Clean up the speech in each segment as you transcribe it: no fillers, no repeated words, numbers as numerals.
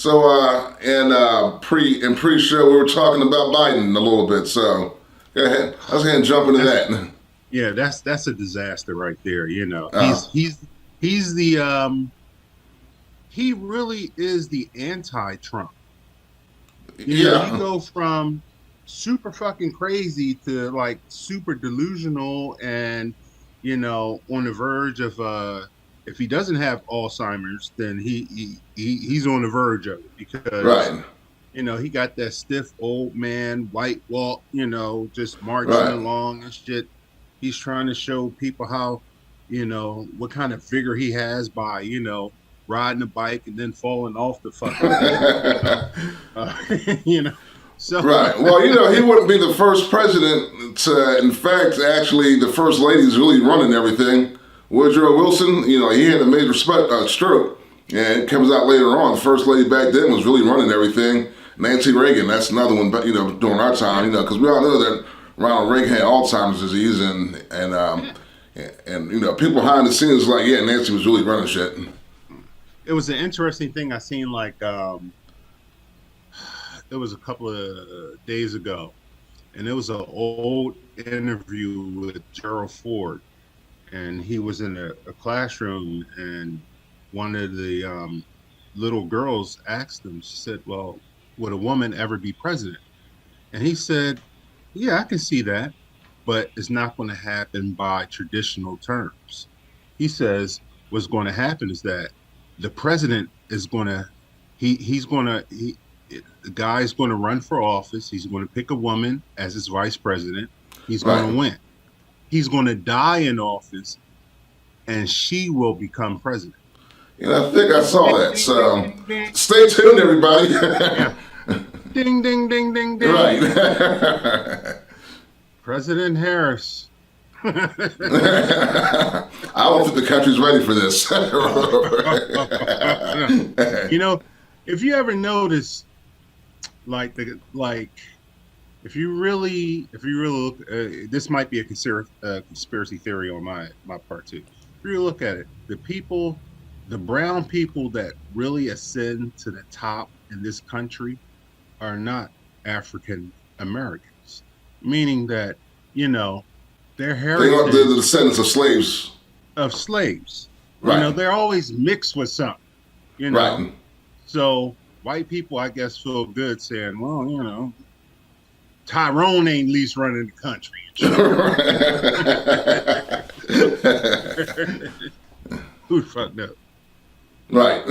So, pre-show, we were talking about Biden a little bit. So, go ahead. I was going to jump into That's that. yeah, that's a disaster right there. Uh, He's the he really is the anti-Trump. You yeah, go from super fucking crazy to like super delusional and on the verge of if he doesn't have Alzheimer's, then he's on the verge of it because right, he got that stiff old man white walk, just marching right. along and shit. He's trying to show people how, what kind of vigor he has by, riding a bike and then falling off the fucking thing. Uh, you know. So Right. Well, he wouldn't be the first president to, in fact, actually, the first lady's really running everything. Woodrow Wilson, he had a major stroke. And it comes out later on, the first lady back then was really running everything. Nancy Reagan, that's another one, but, during our time, yeah, because we all know that Ronald Reagan had Alzheimer's disease yeah. people behind the scenes like, yeah, Nancy was really running shit. It was an interesting thing I seen like it was a couple of days ago, and it was an old interview with Gerald Ford, and he was in a classroom, and one of the little girls asked him. She said, "Well, would a woman ever be president?" And he said, "Yeah, I can see that, but it's not going to happen by traditional terms." He says, "What's going to happen is that the president is going to he's going to the guy's going to run for office. He's going to pick a woman as his vice president. He's going Right. to win. He's going to die in office, and she will become president." I think I saw Ding, that. ding, ding, So, ding, ding. stay tuned, everybody. Yeah. Ding, ding, ding, ding, ding. Right. President Harris. I don't think the country's ready for this. you know, if you ever notice, like if you really look, this might be a conspiracy theory on my part too. If you look at it, the brown people that really ascend to the top in this country are not African Americans, meaning that you know their They are the heritage descendants of slaves. of slaves. Right. They're always mixed with something. You know, Right. so white people, I guess, feel good saying, well, Tyrone ain't least running the country and shit. Who fucked up? Right.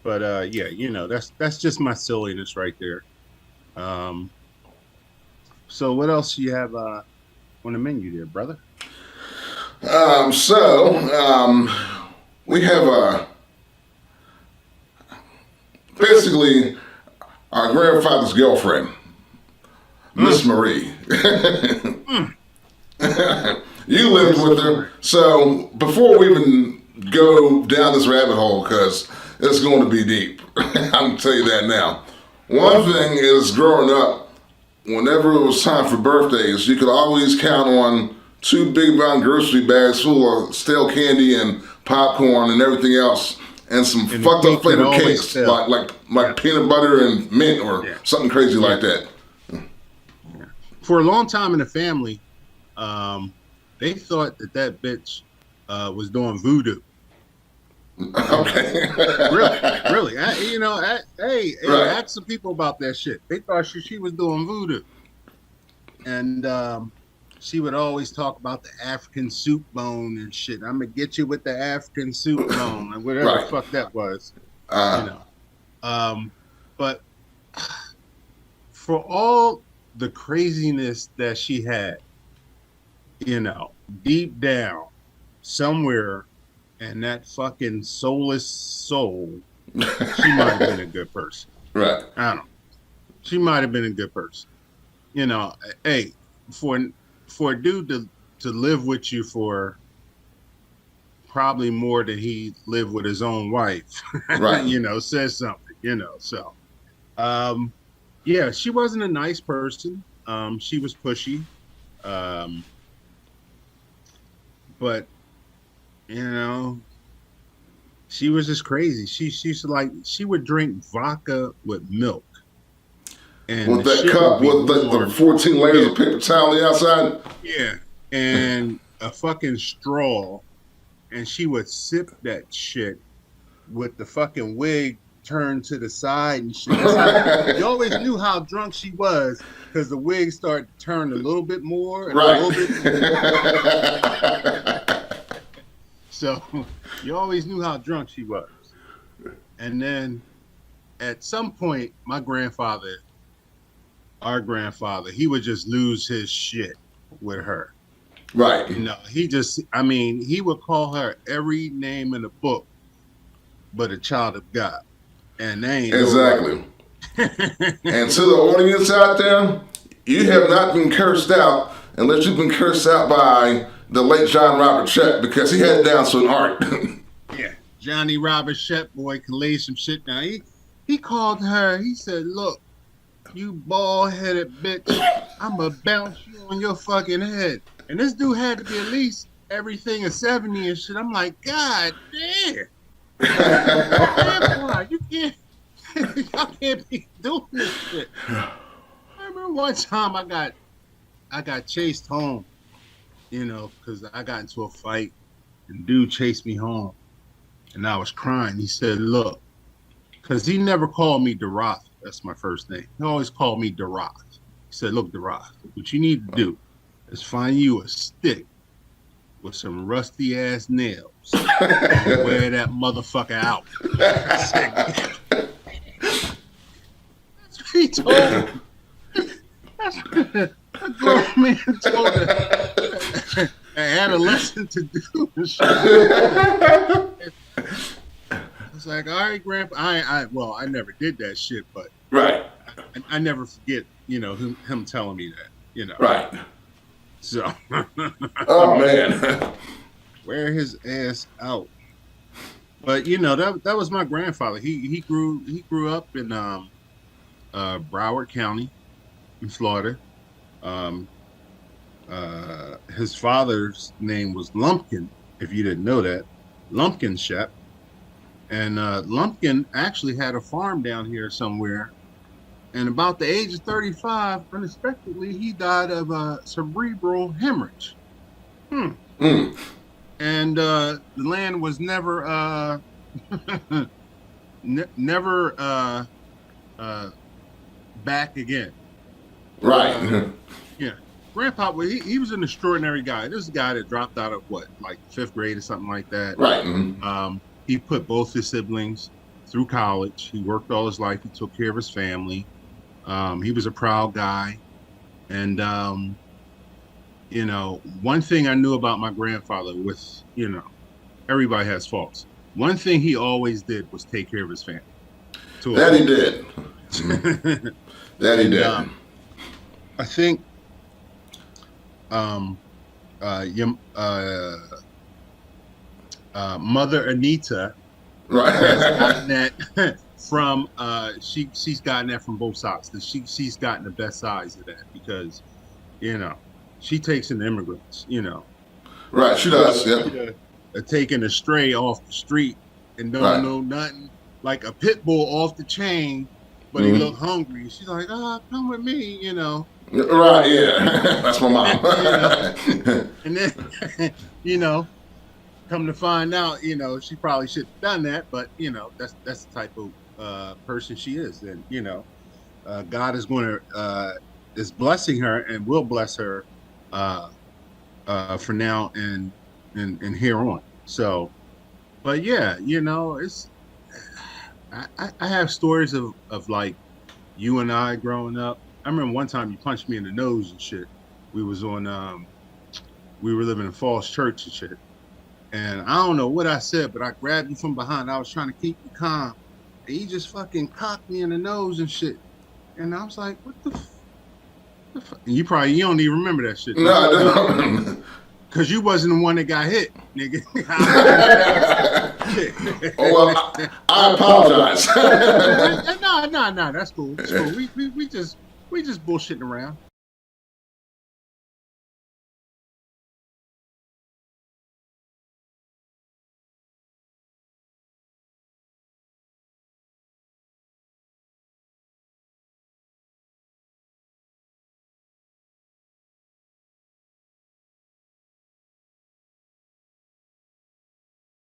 But yeah, that's just my silliness right there. Um, so what else do you have on the menu there, brother? So, we have basically our grandfather's girlfriend, Mm, Miss Marie. mm. You lived Miss with her. Marie. So, before we even go down this rabbit hole, because it's going to be deep, I'm going to tell you that now. One thing is growing up, whenever it was time for birthdays, you could always count on two big brown grocery bags full of stale candy and popcorn and everything else, and some And the fucked up cake would flavored always cakes sell. like Yeah, peanut butter and mint or yeah, something crazy yeah, like that. yeah. For a long time in the family, um, they thought that bitch was doing voodoo. You know, Okay. really, really. Hey, Right. ask some people about that shit. They thought she was doing voodoo, and she would always talk about the African soup bone and shit. I'm gonna get you with the African soup bone and whatever the Right. fuck that was. You Uh, know, um, but for all the craziness that she had, deep down somewhere in that fucking soulless soul, she might have been a good person. right. I don't know. She might have been a good person. You know, hey, for for a dude to live with you for probably more than he lived with his own wife, Right. says something, So um yeah, she wasn't a nice person. She was pushy. Um, but you know, She was just crazy. She used to she would drink vodka with milk. And With that cup with the 14 layers of paper towel on the outside? Yeah. And a fucking straw. And she would sip that shit with the fucking wig turned to the side and shit. You always knew how drunk she was because the wig started to turn a little bit more and right. a little bit more. So you always knew how drunk she was. And then at some point, our grandfather, he would just lose his shit with her. Right. You know, he would call her every name in the book but a child of God. And they ain't exactly. And to the audience out there, you have not been cursed out unless you've been cursed out by the late John Robert Shepp, because he had it down to an art. Yeah, Johnny Robert Shepp, boy, can lay some shit down. He called her. He said, "Look, you bald-headed bitch, I'ma bounce you on your fucking head." And this dude had to be at least everything a 70 and shit. I'm like, God damn. Grandpa, y'all can't be doing this shit. I remember one time I got chased home, you know, because I got into a fight and dude chased me home and I was crying. He said, "Look," because he never called me Darath. That's my first name. He always called me Darath. He said, "Look, Darath, what you need to do is find you a stick with some rusty ass nails and wear that motherfucker out." That's what he told me. That's what a grown man told an adolescent to do. I was like, all right, Grandpa. I never did that shit, but right. I never forget, you know, him telling me that, you know. Right. So. Oh man. Wear his ass out. But you know, that was my grandfather. He grew up in Broward County in Florida. His father's name was Lumpkin, if you didn't know that. Lumpkin Shepp. And Lumpkin actually had a farm down here somewhere. And about the age of 35, unexpectedly, he died of a cerebral hemorrhage. And the land was never never back again. Right. Yeah. Grandpa, he was an extraordinary guy. This is a guy that dropped out of like 5th grade or something like that. Right. He put both his siblings through college. He worked all his life. He took care of his family. He was a proud guy. And, you know, one thing I knew about my grandfather was, you know, everybody has faults. One thing he always did was take care of his family. That he did. That he did. I think Mother Anita has gotten that from she's gotten that from both sides. She's gotten the best sides of that because, you know, she takes in immigrants, you know. Right, she does, yeah. Taking a stray off the street and don't know nothing, like a pit bull off the chain, but he look hungry. She's like, "Oh, come with me," you know. Right, yeah. That's my mom. And then, you know, come to find out, you know, she probably shouldn't have done that, but you know, that's the type of person she is, and you know, God is going to is blessing her and will bless her for now and here on. So, but yeah, you know, it's I have stories of like you and I growing up. I remember one time you punched me in the nose and shit. We was on we were living in Falls Church and shit. And I don't know what I said, but I grabbed you from behind. I was trying to keep you calm. And you just fucking cocked me in the nose and shit. And I was like, what the fuck? And you don't even remember that shit. No, I don't. Because you wasn't the one that got hit, nigga. Oh, well, I apologize. No, that's cool. It's cool. We just bullshitting around.